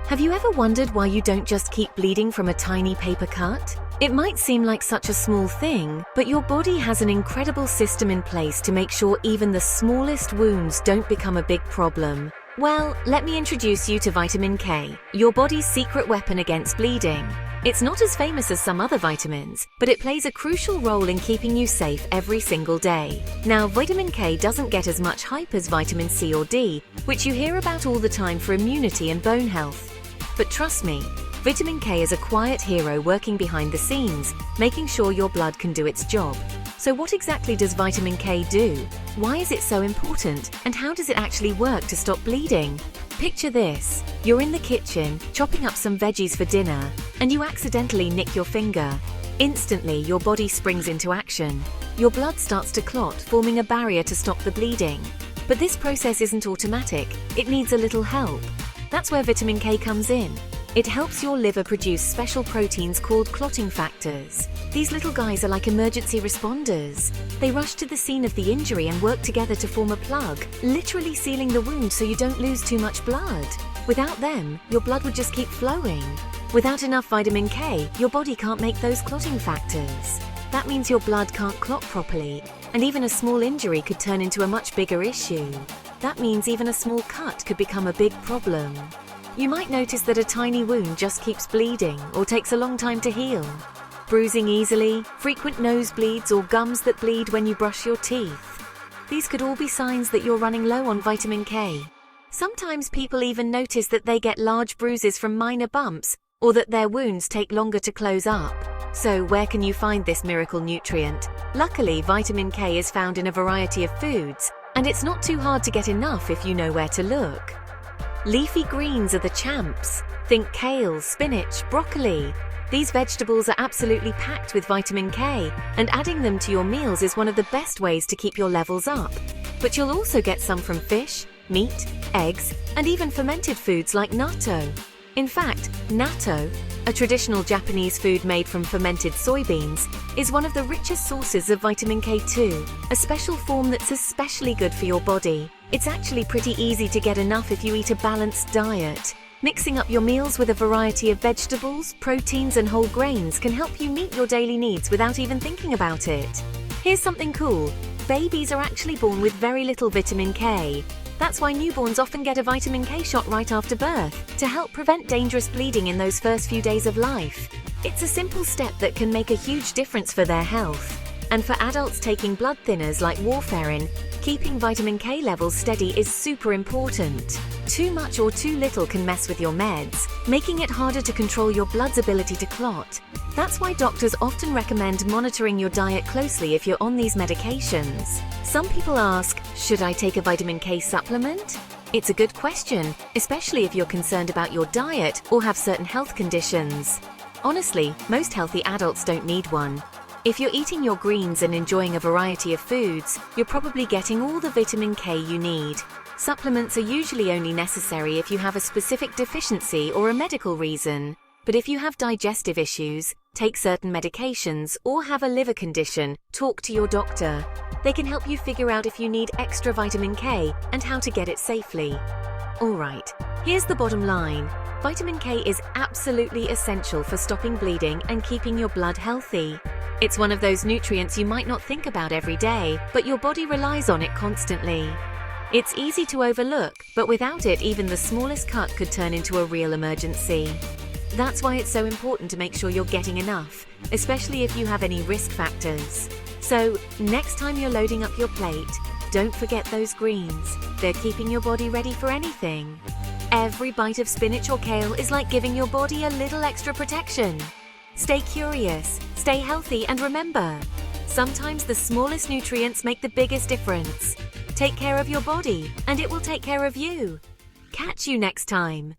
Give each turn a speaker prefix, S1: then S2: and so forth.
S1: Have you ever wondered why you don't just keep bleeding from a tiny paper cut? It might seem like such a small thing, but your body has an incredible system in place to make sure even the smallest wounds don't become a big problem. Well, let me introduce you to vitamin K, your body's secret weapon against bleeding. It's not as famous as some other vitamins, but it plays a crucial role in keeping you safe every single day. Now, vitamin K doesn't get as much hype as vitamin C or D, which you hear about all the time for immunity and bone health. But trust me, vitamin K is a quiet hero working behind the scenes, making sure your blood can do its job. So what exactly does vitamin K do? Why is it so important? And how does it actually work to stop bleeding? Picture this. You're in the kitchen, chopping up some veggies for dinner, and you accidentally nick your finger. Instantly, your body springs into action. Your blood starts to clot, forming a barrier to stop the bleeding. But this process isn't automatic. It needs a little help. That's where vitamin K comes in. It helps your liver produce special proteins called clotting factors. These little guys are like emergency responders. They rush to the scene of the injury and work together to form a plug, literally sealing the wound so you don't lose too much blood. Without them, your blood would just keep flowing. Without enough vitamin K, your body can't make those clotting factors. That means your blood can't clot properly, and even a small injury could turn into a much bigger issue. That means even a small cut could become a big problem. You might notice that a tiny wound just keeps bleeding or takes a long time to heal. Bruising easily, frequent nosebleeds, or gums that bleed when you brush your teeth. These could all be signs that you're running low on vitamin K. Sometimes people even notice that they get large bruises from minor bumps, or that their wounds take longer to close up. So where can you find this miracle nutrient? Luckily, vitamin K is found in a variety of foods, and it's not too hard to get enough if you know where to look. Leafy greens are the champs. Think kale, spinach, broccoli. These vegetables are absolutely packed with vitamin K, and adding them to your meals is one of the best ways to keep your levels up. But you'll also get some from fish, meat, eggs, and even fermented foods like natto. In fact, natto, a traditional Japanese food made from fermented soybeans, is one of the richest sources of vitamin K2, a special form that's especially good for your body. It's actually pretty easy to get enough if you eat a balanced diet. Mixing up your meals with a variety of vegetables, proteins, and whole grains can help you meet your daily needs without even thinking about it. Here's something cool. Babies are actually born with very little vitamin K. That's why newborns often get a vitamin K shot right after birth, to help prevent dangerous bleeding in those first few days of life. It's a simple step that can make a huge difference for their health. And for adults taking blood thinners like warfarin, keeping vitamin K levels steady is super important. Too much or too little can mess with your meds, making it harder to control your blood's ability to clot. That's why doctors often recommend monitoring your diet closely if you're on these medications. Some people ask, should I take a vitamin K supplement? It's a good question, especially if you're concerned about your diet or have certain health conditions. Honestly, most healthy adults don't need one. If you're eating your greens and enjoying a variety of foods, you're probably getting all the vitamin K you need. Supplements are usually only necessary if you have a specific deficiency or a medical reason. But if you have digestive issues, take certain medications, or have a liver condition, talk to your doctor. They can help you figure out if you need extra vitamin K and how to get it safely. Alright, here's the bottom line. Vitamin K is absolutely essential for stopping bleeding and keeping your blood healthy. It's one of those nutrients you might not think about every day, but your body relies on it constantly. It's easy to overlook, but without it, even the smallest cut could turn into a real emergency. That's why it's so important to make sure you're getting enough, especially if you have any risk factors. So, next time you're loading up your plate, don't forget those greens. They're keeping your body ready for anything. Every bite of spinach or kale is like giving your body a little extra protection. Stay curious, stay healthy, and remember, sometimes the smallest nutrients make the biggest difference. Take care of your body, and it will take care of you. Catch you next time.